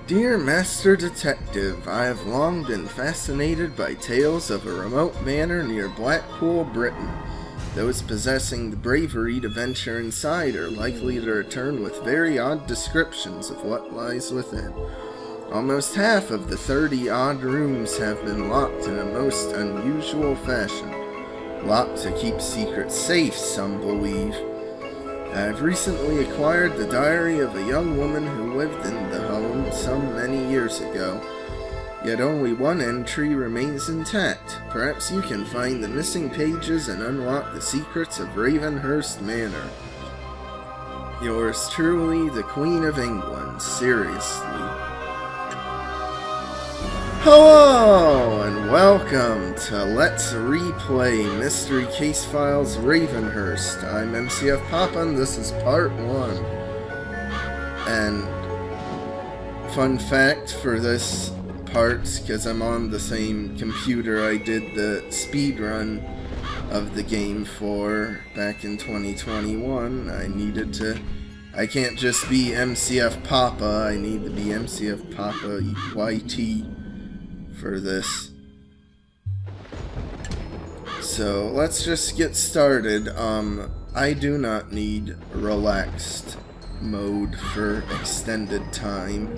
Dear Master Detective, I have long been fascinated by tales of a remote manor near Blackpool, Britain. Those possessing the bravery to venture inside are likely to return with very odd descriptions of what lies within. Almost half of the 30-odd rooms have been locked in a most unusual fashion. Locked to keep secrets safe, some believe. I have recently acquired the diary of a young woman who lived in the home some many years ago. Yet only one entry remains intact. Perhaps you can find the missing pages and unlock the secrets of Ravenhearst Manor. Yours truly, the Queen of England. Seriously. Hello, and welcome to Let's Replay Mystery Case Files Ravenhearst. I'm MCFPapa, and this is part 1. And fun fact for this part, because I'm on the same computer I did the speedrun of the game for back in 2021, I can't just be MCFPapa, I need to be MCFPapa YT for this. So let's just get started. I do not need relaxed mode for extended time,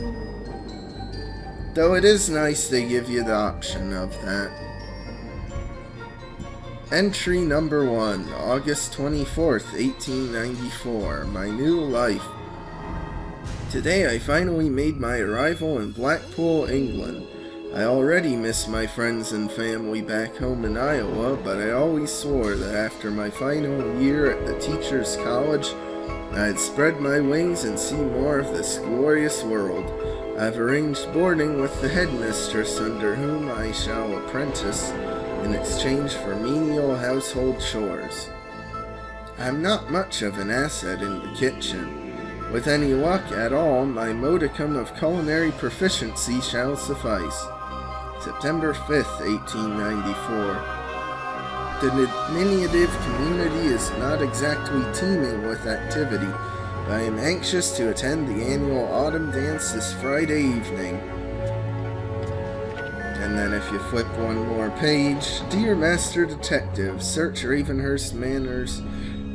though it is nice they give you the option of that. Entry number 1, August 24th, 1894. My new life. Today I finally made my arrival in Blackpool, England. I already miss my friends and family back home in Iowa, but I always swore that after my final year at the Teachers' College, I'd spread my wings and see more of this glorious world. I've arranged boarding with the headmistress, under whom I shall apprentice in exchange for menial household chores. I'm not much of an asset in the kitchen. With any luck at all, my modicum of culinary proficiency shall suffice. September 5th, 1894. The diminutive community is not exactly teeming with activity, but I am anxious to attend the annual autumn dance this Friday evening. And then if you flip one more page, Dear Master Detective, search Ravenhearst Manors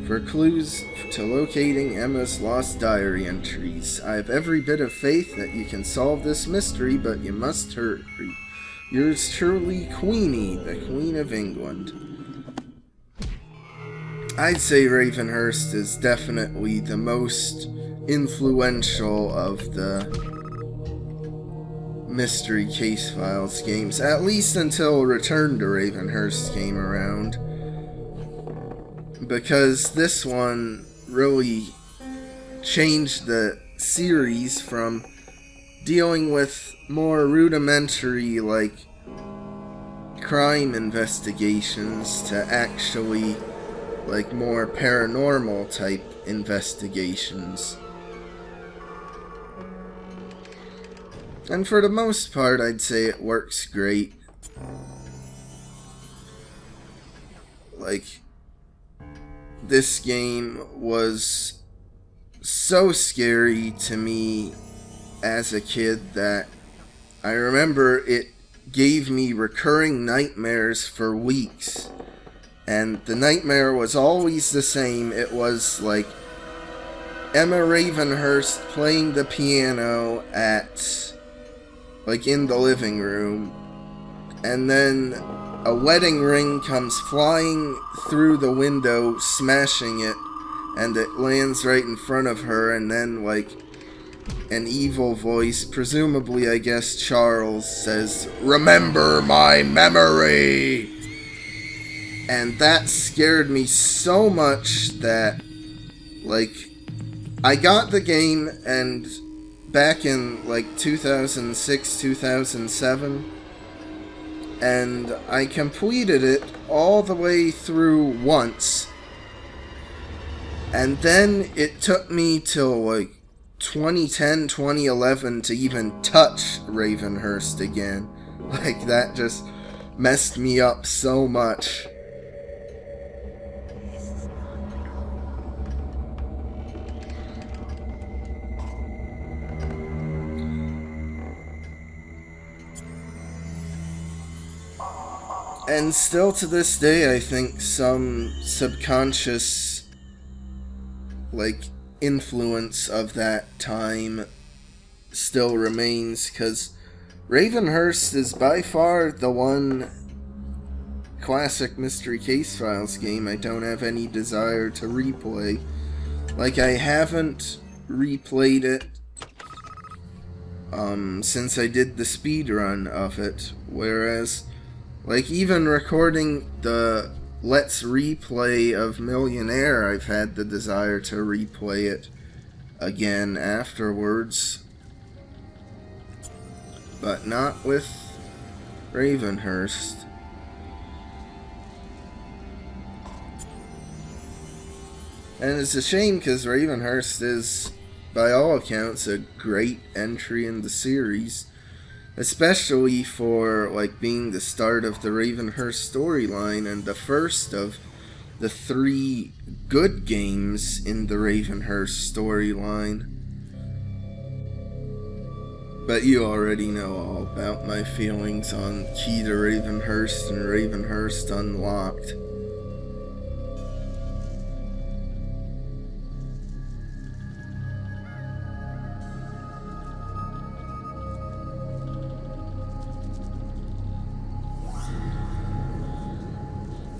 for clues to locating Emma's lost diary entries. I have every bit of faith that you can solve this mystery, but you must hurry. Yours truly, Queenie, the Queen of England. I'd say Ravenhearst is definitely the most influential of the Mystery Case Files games, at least until Return to Ravenhearst came around. Because this one really changed the series from dealing with more rudimentary, like, crime investigations to actually, like, more paranormal type investigations. And for the most part, I'd say it works great. Like, this game was so scary to me as a kid that I remember it gave me recurring nightmares for weeks. And the nightmare was always the same. It was like Emma Ravenhearst playing the piano in the living room. And then a wedding ring comes flying through the window, smashing it, and it lands right in front of her, and then, an evil voice, presumably, I guess, Charles, says, "Remember my memory!" And that scared me so much that, I got the game, and back in, 2006, 2007, and I completed it all the way through once, and then it took me till, 2010, 2011 to even touch Ravenhearst again. That just messed me up so much. And still to this day, I think some subconscious, like, influence of that time still remains, because Ravenhearst is by far the one classic Mystery Case Files game I don't have any desire to replay. Like, I haven't replayed it since I did the speedrun of it, whereas, like, even recording the Let's Replay of Millionaire, I've had the desire to replay it again afterwards, but not with Ravenhearst. And it's a shame, because Ravenhearst is, by all accounts, a great entry in the series, especially for, like, being the start of the Ravenhearst storyline and the first of the 3 good games in the Ravenhearst storyline. But you already know all about my feelings on Key to Ravenhearst and Ravenhearst Unlocked.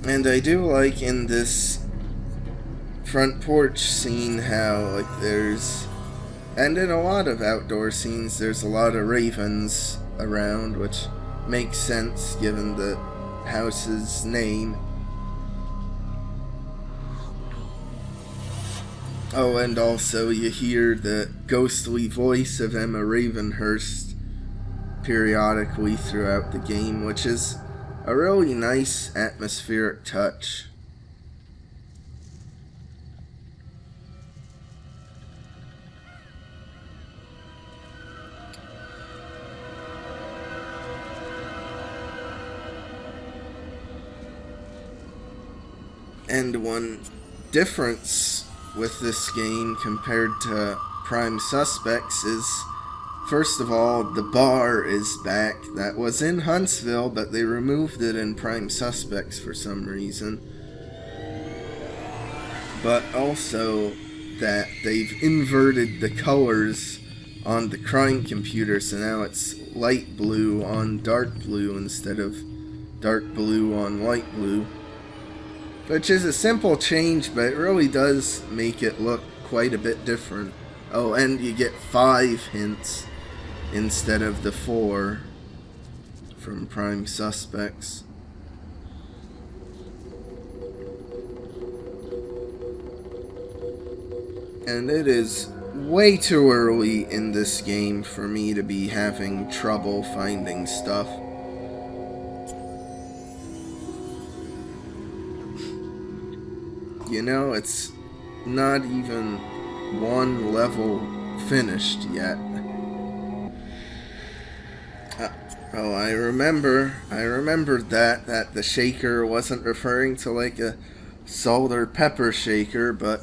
And I do like in this front porch scene how, like, there's, and in a lot of outdoor scenes, there's a lot of ravens around, which makes sense given the house's name. Oh, and also you hear the ghostly voice of Emma Ravenhearst periodically throughout the game, which is a really nice atmospheric touch. And one difference with this game compared to Prime Suspects is, first of all, the bar is back. That was in Huntsville, but they removed it in Prime Suspects for some reason. But also that they've inverted the colors on the crime computer, so now it's light blue on dark blue instead of dark blue on light blue. Which is a simple change, but it really does make it look quite a bit different. Oh, and you get 5 hints instead of the 4 from Prime Suspects. And it is way too early in this game for me to be having trouble finding stuff. You know, it's not even 1 level finished yet. Oh, I remembered that the shaker wasn't referring to like a salt or pepper shaker, but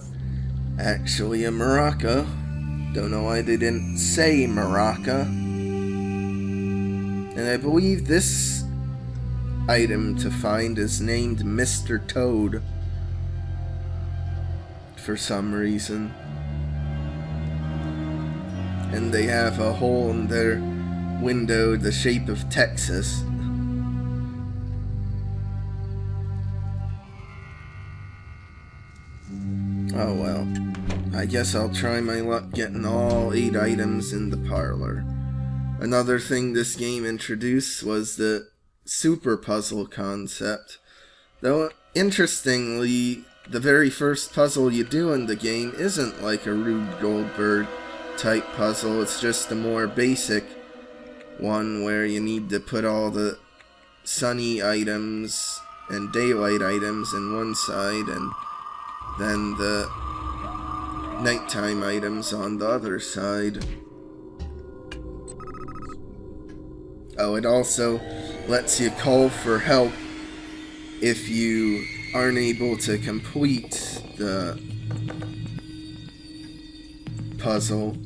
actually a maraca. Don't know why they didn't say maraca. And I believe this item to find is named Mr. Toad for some reason. And they have a hole in their window the shape of Texas. Oh well. I guess I'll try my luck getting all 8 items in the parlor. Another thing this game introduced was the super puzzle concept. Though, interestingly, the very first puzzle you do in the game isn't like a Rube Goldberg type puzzle. It's just a more basic one where you need to put all the sunny items and daylight items in one side and then the nighttime items on the other side. Oh, it also lets you call for help if you aren't able to complete the puzzle.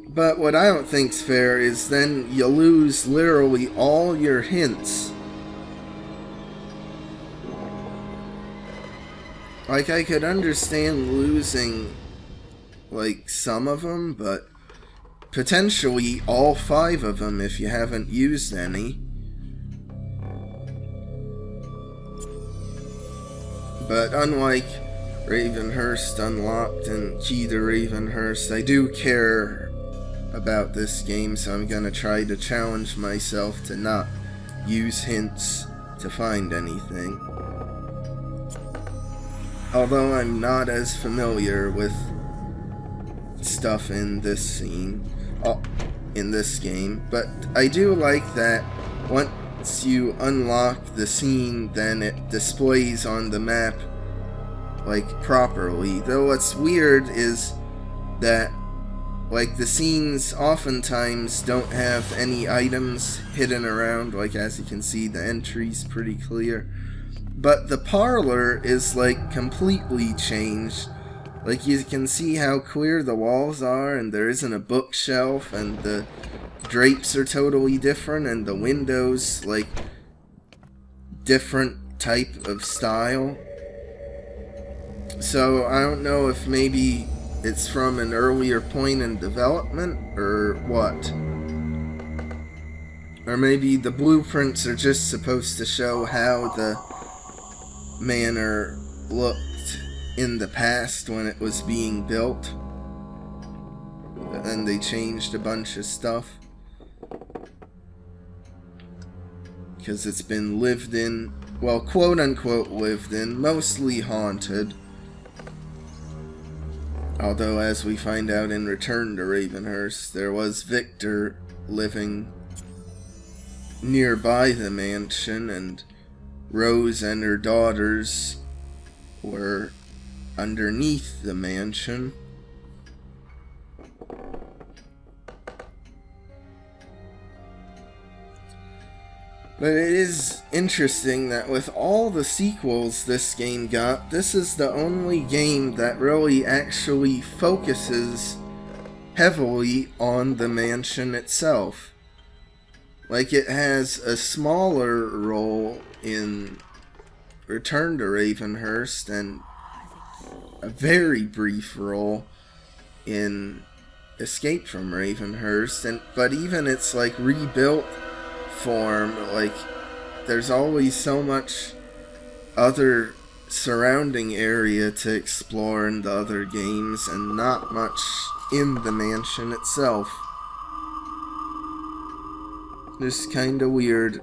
But what I don't think's fair is then you lose literally all your hints Like, I could understand losing, like, some of them, but potentially all 5 of them if you haven't used any. But unlike Ravenhearst Unlocked and Key to Ravenhearst, I do care about this game, so I'm gonna try to challenge myself to not use hints to find anything. Although I'm not as familiar with stuff in this scene, in this game, but I do like that once you unlock the scene, then it displays on the map, like, properly. Though what's weird is that, like, the scenes oftentimes don't have any items hidden around. Like, as you can see, the entry's pretty clear. But the parlor is, like, completely changed. Like, you can see how clear the walls are, and there isn't a bookshelf, and the drapes are totally different, and the windows, like, different type of style. So, I don't know if maybe it's from an earlier point in development, or what. Or maybe the blueprints are just supposed to show how the manor looked in the past when it was being built. But then they changed a bunch of stuff. Because it's been lived in, well, quote-unquote lived in, mostly haunted. Although, as we find out in Return to Ravenhearst, there was Victor living nearby the mansion, and Rose and her daughters were underneath the mansion. But it is interesting that with all the sequels this game got, this is the only game that really actually focuses heavily on the mansion itself. Like, it has a smaller role in Return to Ravenhearst and a very brief role in Escape from Ravenhearst, but even its, like, rebuilt form, like, there's always so much other surrounding area to explore in the other games, and not much in the mansion itself. Just kinda weird.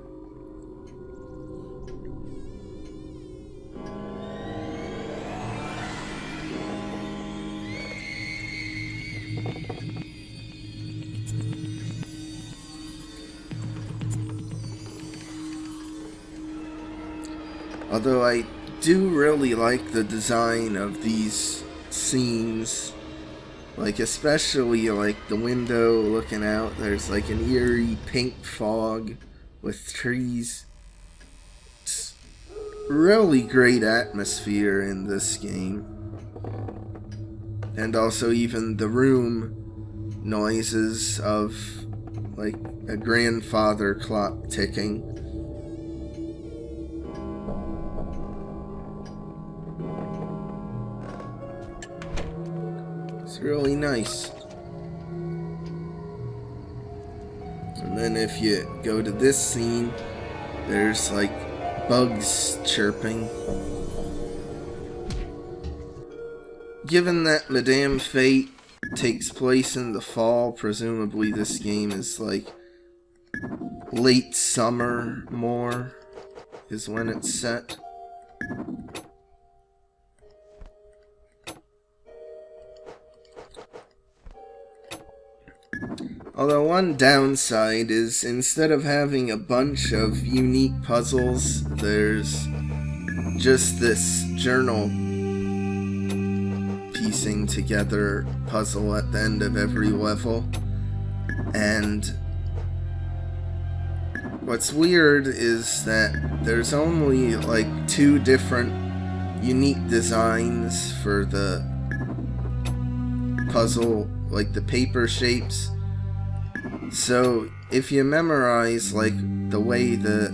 Although I do really like the design of these scenes. Like, especially, like, the window looking out, there's, like, an eerie pink fog with trees. It's really great atmosphere in this game. And also even the room noises of, like, a grandfather clock ticking. It's really nice. And then if you go to this scene, there's like bugs chirping. Given that Madame Fate takes place in the fall, presumably this game is like late summer more is when it's set. Although one downside is, instead of having a bunch of unique puzzles, there's just this journal piecing together puzzle at the end of every level. And what's weird is that there's only like 2 different unique designs for the puzzle, like the paper shapes. So if you memorize like the way the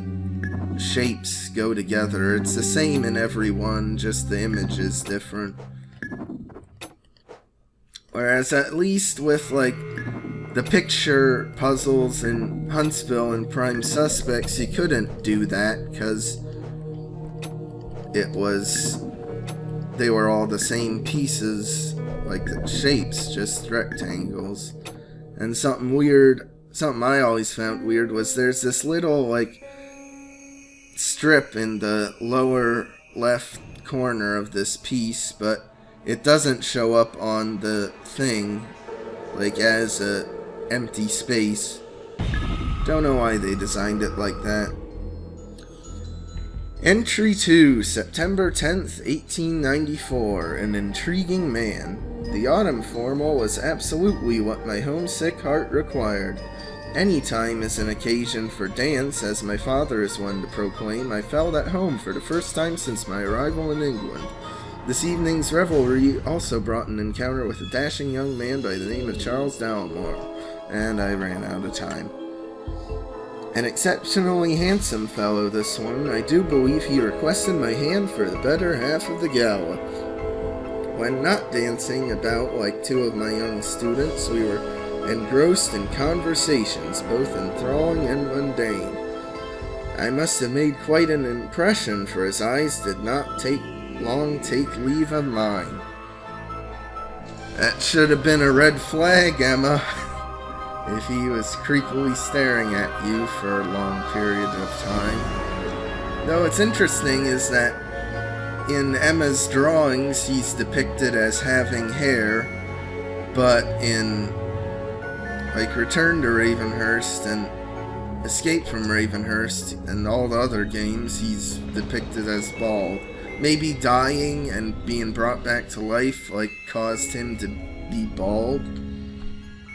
shapes go together. It's the same in every one, just the image is different. Whereas at least with, like, the picture puzzles in Huntsville and Prime Suspects, you couldn't do that, because they were all the same pieces, like the shapes, just rectangles. And something I always found weird was there's this little, like, strip in the lower left corner of this piece, but it doesn't show up on the thing, like, as a empty space. Don't know why they designed it like that. Entry 2, September 10th, 1894. An intriguing man. The autumn formal was absolutely what my homesick heart required. Any time is an occasion for dance, as my father is one to proclaim. I felt at home for the first time since my arrival in England. This evening's revelry also brought an encounter with a dashing young man by the name of Charles Dalmore, and I ran out of time. An exceptionally handsome fellow, this one. I do believe he requested my hand for the better half of the gala. When not dancing about like two of my young students, we were engrossed in conversations, both enthralling and mundane. I must have made quite an impression, for his eyes did not take leave of mine. That should have been a red flag, Emma, if he was creepily staring at you for a long period of time. Though what's interesting is that in Emma's drawings he's depicted as having hair, but in, like, Return to Ravenhearst and Escape from Ravenhearst and all the other games, he's depicted as bald. Maybe dying and being brought back to life, like, caused him to be bald.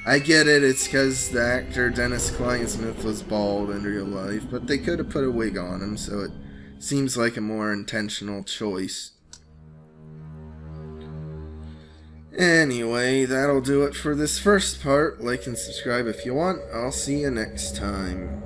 I get it, it's because the actor Dennis Kleinsmith was bald in real life, but they could have put a wig on him, so it seems like a more intentional choice. Anyway, that'll do it for this first part. Like and subscribe if you want. I'll see you next time.